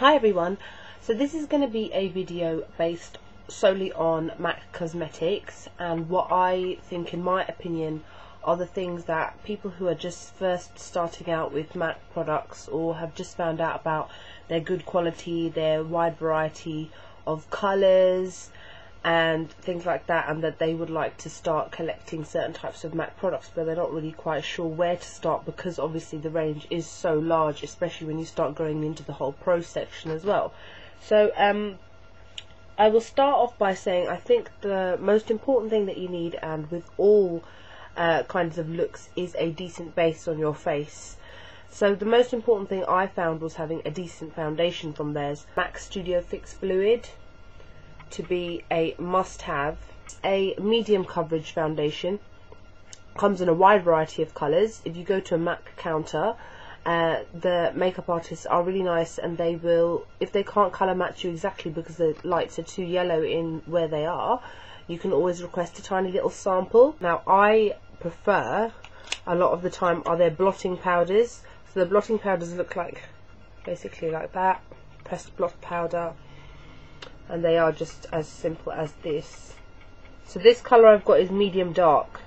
Hi everyone, so this is going to be a video based solely on MAC cosmetics and what I think, in my opinion, are the things that people who are just first starting out with MAC products or have just found out about their good quality, their wide variety of colours and things like that, and that they would like to start collecting certain types of MAC products but they're not really quite sure where to start, because obviously the range is so large, especially when you start going into the whole pro section as well. So I will start off by saying I think the most important thing that you need, and with all kinds of looks, is a decent base on your face. So the most important thing I found was having a decent foundation from theirs. MAC Studio Fix Fluid to be a must-have. A medium coverage foundation, comes in a wide variety of colours. If you go to a MAC counter, the makeup artists are really nice, and they will, if they can't colour match you exactly because the lights are too yellow in where they are, you can always request a tiny little sample. Now I prefer, a lot of the time, are their blotting powders. So the blotting powders look like, basically like that, pressed blot powder, and they are just as simple as this. So this colour I've got is medium dark,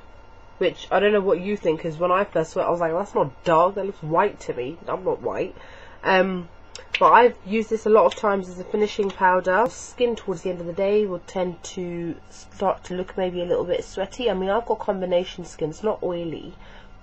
which I don't know what you think, because when I first saw it I was like, that's not dark, that looks white to me. I'm not white. But I've used this a lot of times as a finishing powder. Skin towards the end of the day will tend to start to look maybe a little bit sweaty. I mean, I've got combination skin, it's not oily,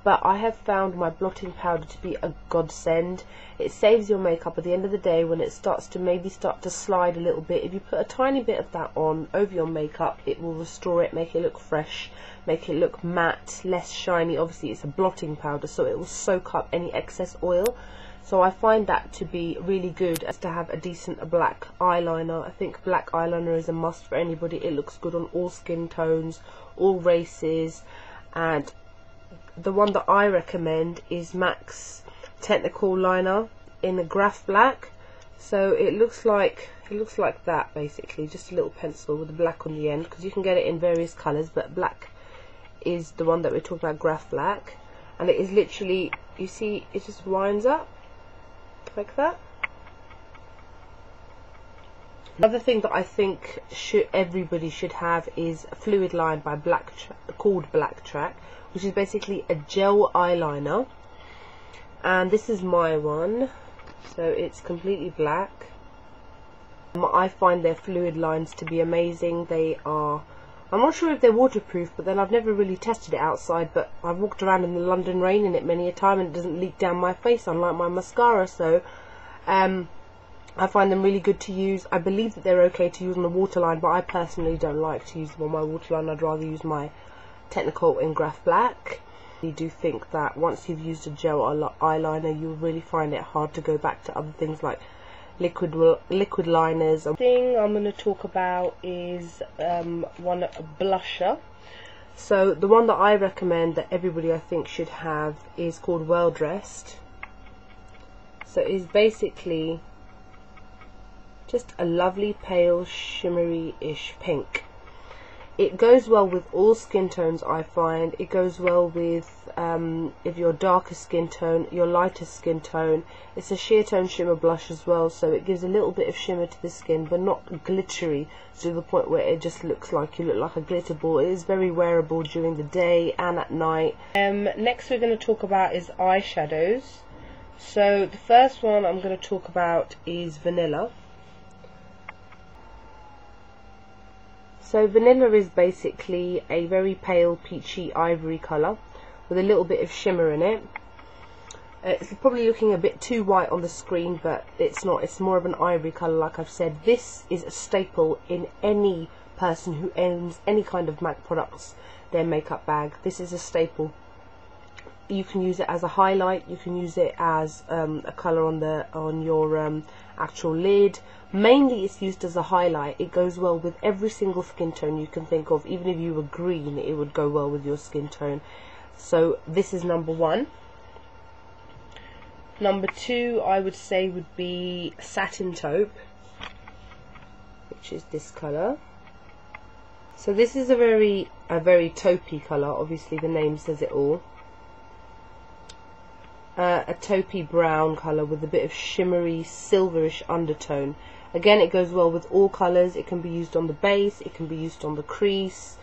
but I have found my blotting powder to be a godsend. It saves your makeup at the end of the day when it starts to maybe slide a little bit. If you put a tiny bit of that on over your makeup, it will restore it, make it look fresh, make it look matte, less shiny. Obviously it's a blotting powder, so it will soak up any excess oil. So I find that to be really good, as to have a decent black eyeliner. I think black eyeliner is a must for anybody. It looks good on all skin tones, all races, and the one that I recommend is MAC's Technakohl liner in a Graphblack. So it looks like that, basically, just a little pencil with a black on the end, because you can get it in various colours, but black is the one that we're talking about, Graphblack. And it is literally, you see, it just winds up like that. Another thing that I think everybody should have is Fluidline by called Blacktrack, which is basically a gel eyeliner, and this is my one, so it's completely black. I find their fluid lines to be amazing. They are, I'm not sure if they're waterproof, but then I've never really tested it outside, but I've walked around in the London rain in it many a time and it doesn't leak down my face, unlike my mascara. So I find them really good to use. I believe that they're okay to use on the waterline, but I personally don't like to use them on my waterline. I'd rather use my Technakohl in Graphblack. I do think that once you've used a gel eyeliner, you'll really find it hard to go back to other things like liquid liners. The thing I'm going to talk about is one blusher. So the one that I recommend that everybody, I think, should have is called Well Dressed. So it's basically just a lovely pale shimmery-ish pink. It goes well with all skin tones, I find. It goes well with if you're darker skin tone, your lighter skin tone. It's a sheer tone shimmer blush as well, so it gives a little bit of shimmer to the skin, but not glittery to the point where it just looks like you look like a glitter ball. It is very wearable during the day and at night. Next we're going to talk about is eyeshadows. So the first one I'm going to talk about is Vanilla. So Vanilla is basically a very pale peachy ivory colour with a little bit of shimmer in it. It's probably looking a bit too white on the screen, but it's not. It's more of an ivory colour, like I've said. This is a staple in any person who owns any kind of MAC products, their makeup bag. This is a staple. You can use it as a highlight, you can use it as a colour on your actual lid. Mainly it's used as a highlight. It goes well with every single skin tone you can think of. Even if you were green, it would go well with your skin tone. So this is number one. Number two, I would say, would be Satin Taupe, which is this colour. So this is a very taupey colour. Obviously the name says it all. a taupey brown colour with a bit of shimmery silverish undertone. Again, it goes well with all colours. It can be used on the base, it can be used on the crease.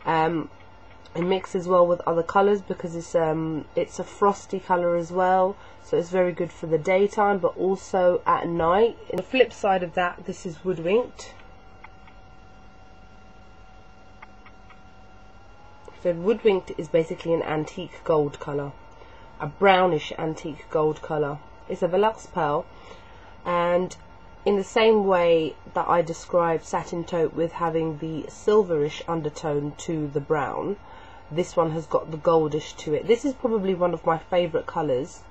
It mixes well with other colours because it's a frosty colour as well, so it's very good for the daytime but also at night. On the flip side of that, this is Woodwicked. So Woodwicked is basically an antique gold colour, a brownish antique gold colour. It's a Velux pearl, and in the same way that I described Satin Taupe with having the silverish undertone to the brown, this one has got the goldish to it. This is probably one of my favourite colours.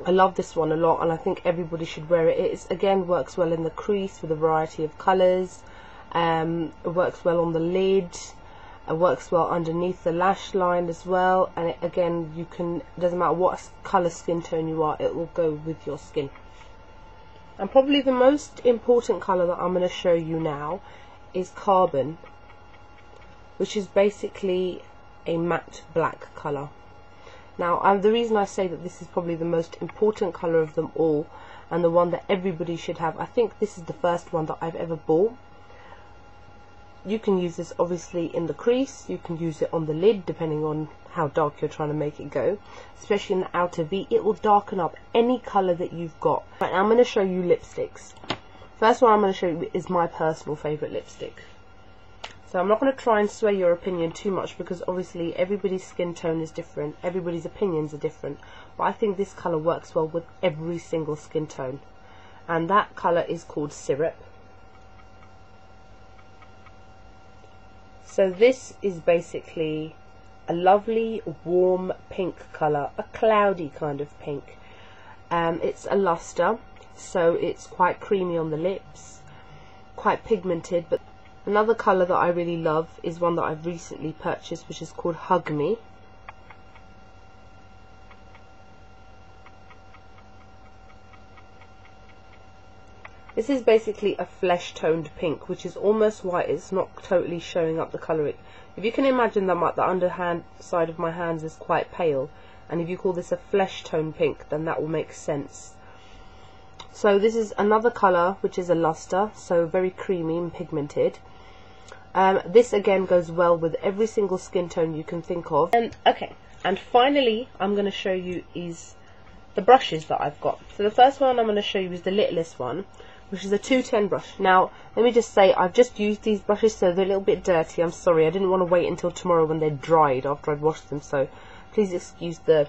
I love this one a lot, and I think everybody should wear it. It again works well in the crease with a variety of colours. It works well on the lid. It works well underneath the lash line as well. And it, again, it doesn't matter what colour skin tone you are, it will go with your skin. And probably the most important colour that I'm going to show you now is Carbon, which is basically a matte black colour. Now, the reason I say that this is probably the most important colour of them all, and the one that everybody should have, I think this is the first one that I've ever bought. You can use this obviously in the crease, you can use it on the lid depending on how dark you're trying to make it go, especially in the outer V. It will darken up any colour that you've got. Right, now I'm going to show you lipsticks. First one I'm going to show you is my personal favourite lipstick. So I'm not going to try and sway your opinion too much because obviously everybody's skin tone is different, everybody's opinions are different, but I think this colour works well with every single skin tone, and that colour is called Syrup. So this is basically a lovely warm pink colour, a cloudy kind of pink. It's a luster, so it's quite creamy on the lips, quite pigmented. But another colour that I really love is one that I've recently purchased, which is called Hug Me. This is basically a flesh toned pink, which is almost white. It's not totally showing up the colour. If you can imagine that the underhand side of my hands is quite pale, and if you call this a flesh tone pink, then that will make sense. So this is another colour which is a luster, so very creamy and pigmented. This again goes well with every single skin tone you can think of. And finally I'm going to show you is the brushes that I've got. So the first one I'm going to show you is the littlest one, which is a 210 brush. Now let me just say, I've just used these brushes, so they're a little bit dirty. I'm sorry, I didn't want to wait until tomorrow when they're dried after I'd washed them, so please excuse the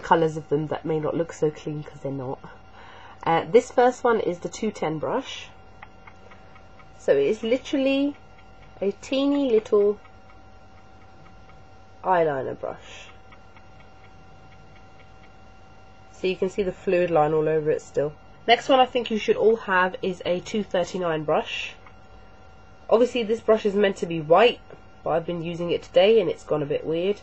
colours of them that may not look so clean, because they're not. This first one is the 210 brush. So it is literally a teeny little eyeliner brush. So you can see the fluid line all over it still. Next one I think you should all have is a 239 brush. Obviously this brush is meant to be white, but I've been using it today and it's gone a bit weird.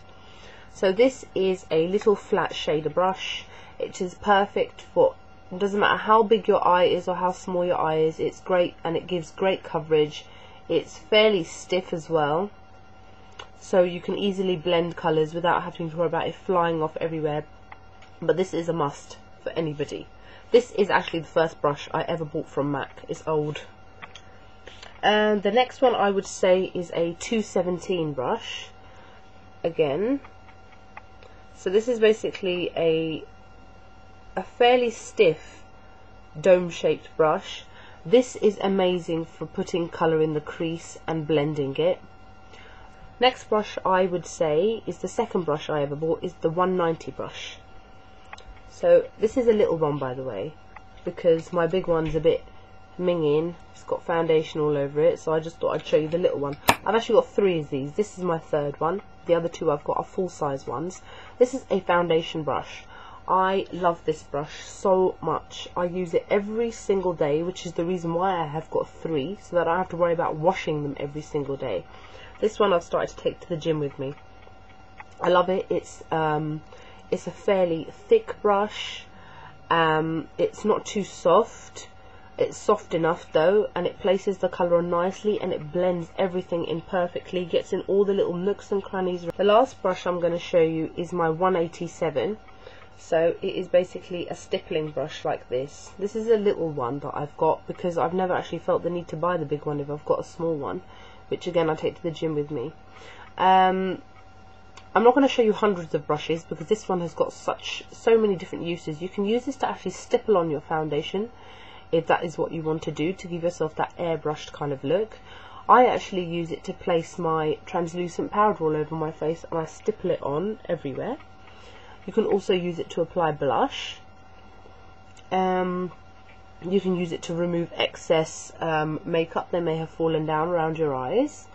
So this is a little flat shader brush. It is perfect for, it doesn't matter how big your eye is or how small your eye is, it's great and it gives great coverage. It's fairly stiff as well, so you can easily blend colours without having to worry about it flying off everywhere. But this is a must for anybody. This is actually the first brush I ever bought from MAC. It's old. And the next one I would say is a 217 brush. Again, so this is basically a fairly stiff dome shaped brush. This is amazing for putting colour in the crease and blending it. Next brush I would say is the second brush I ever bought, is the 190 brush. So this is a little one, by the way, because my big one's a bit minging. It's got foundation all over it, so I just thought I'd show you the little one. I've actually got 3 of these. This is my third one. The other 2 I've got are full size ones. This is a foundation brush. I love this brush so much. I use it every single day, which is the reason why I have got 3, so that I don't have to worry about washing them every single day. This one I've started to take to the gym with me. I love it. It's a fairly thick brush. It's not too soft. It's soft enough though, and it places the colour on nicely and it blends everything in perfectly, gets in all the little nooks and crannies. The last brush I'm going to show you is my 187. So it is basically a stippling brush like this. This is a little one that I've got because I've never actually felt the need to buy the big one if I've got a small one, which again I take to the gym with me. I'm not going to show you hundreds of brushes because this one has got so many different uses. You can use this to actually stipple on your foundation if that is what you want to do, to give yourself that airbrushed kind of look. I actually use it to place my translucent powder all over my face, and I stipple it on everywhere. You can also use it to apply blush. You can use it to remove excess makeup that may have fallen down around your eyes.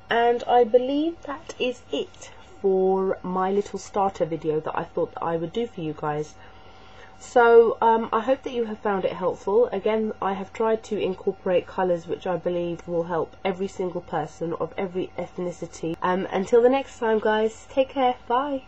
And I believe that is it for my little starter video that I thought that I would do for you guys. So I hope that you have found it helpful. Again, I have tried to incorporate colours which I believe will help every single person of every ethnicity. Until the next time, guys, take care, bye.